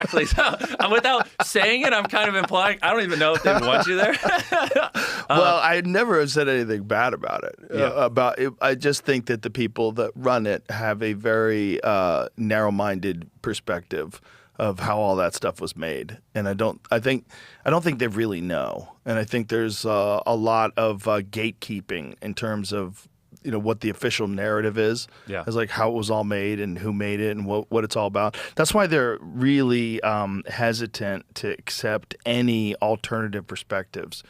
Please. Without saying it, I'm kind of implying I don't even know if they want you there. Well, I never have said anything bad about it. Yeah. About it. I just think that the people that run it have a very narrow-minded perspective of how all that stuff was made, and I don't think they really know. And I think there's a lot of gatekeeping in terms of what the official narrative is. Yeah. It's like how it was all made and who made it and what it's all about. That's why they're really hesitant to accept any alternative perspectives,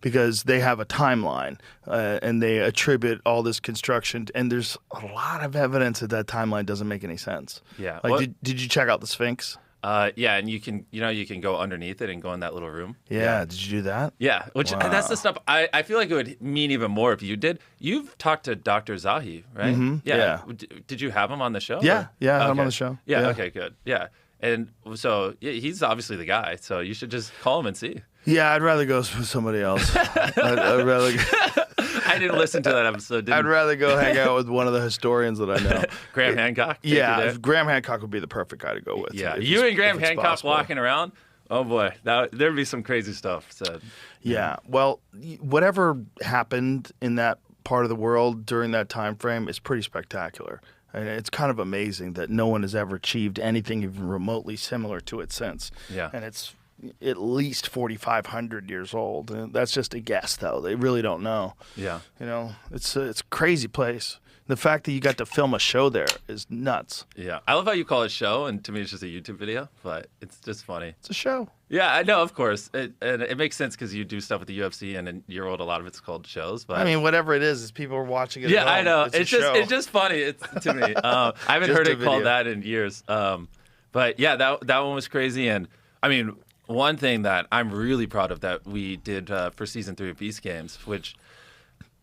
because they have a timeline and they attribute all this construction, and there's a lot of evidence that timeline doesn't make any sense. Yeah. Like, did you check out the Sphinx? Yeah, and you can go underneath it and go in that little room. Yeah. Did you do that? Yeah, which Wow. that's the stuff I feel like it would mean even more if you did. You've talked to Dr. Zahi, right? Mhm, yeah. Did you have him on the show? Yeah, or? I'm Okay. on the show. Yeah, okay, good. Yeah. And so he's obviously the guy, so you should just call him and see. Yeah, I'd rather go with somebody else. I'd rather. I didn't listen to that episode. I'd rather go hang out with one of the historians that I know. Graham Hancock? Take you Yeah, there? Graham Hancock would be the perfect guy to go with. Yeah, if you it's- and Graham if it's Hancock possible. walking around. Oh boy, there'd be some crazy stuff said. Yeah, well, whatever happened in that part of the world during that time frame is pretty spectacular. And it's kind of amazing that no one has ever achieved anything even remotely similar to it since. Yeah. And it's at least 4,500 years old. And that's just a guess, though. They really don't know. Yeah. It's a crazy place. The fact that you got to film a show there is nuts. Yeah. I love how you call it show, and to me it's just a YouTube video, but it's just funny. It's a show. Yeah, I know, of course. And it makes sense because you do stuff with the UFC, and in your world, a lot of it's called shows. But I mean, whatever it is people are watching it. yeah, at I home. know. It's a show. It's just funny. It's to me. I haven't Just heard a it called video. that in years. But yeah, that one was crazy. And I mean, one thing that I'm really proud of that we did for season 3 of Beast Games, which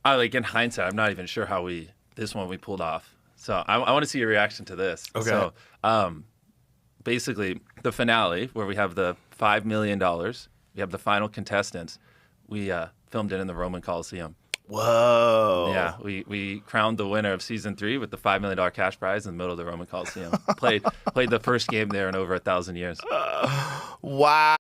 I like in hindsight, I'm not even sure how we pulled off. So I want to see your reaction to this. Okay. So basically, the finale where we have the $5 million, we have the final contestants. We filmed it in the Roman Coliseum. Whoa. Yeah, we crowned the winner of season 3 with the $5 million cash prize in the middle of the Roman Coliseum. Played the first game there in over 1,000 years. Wow.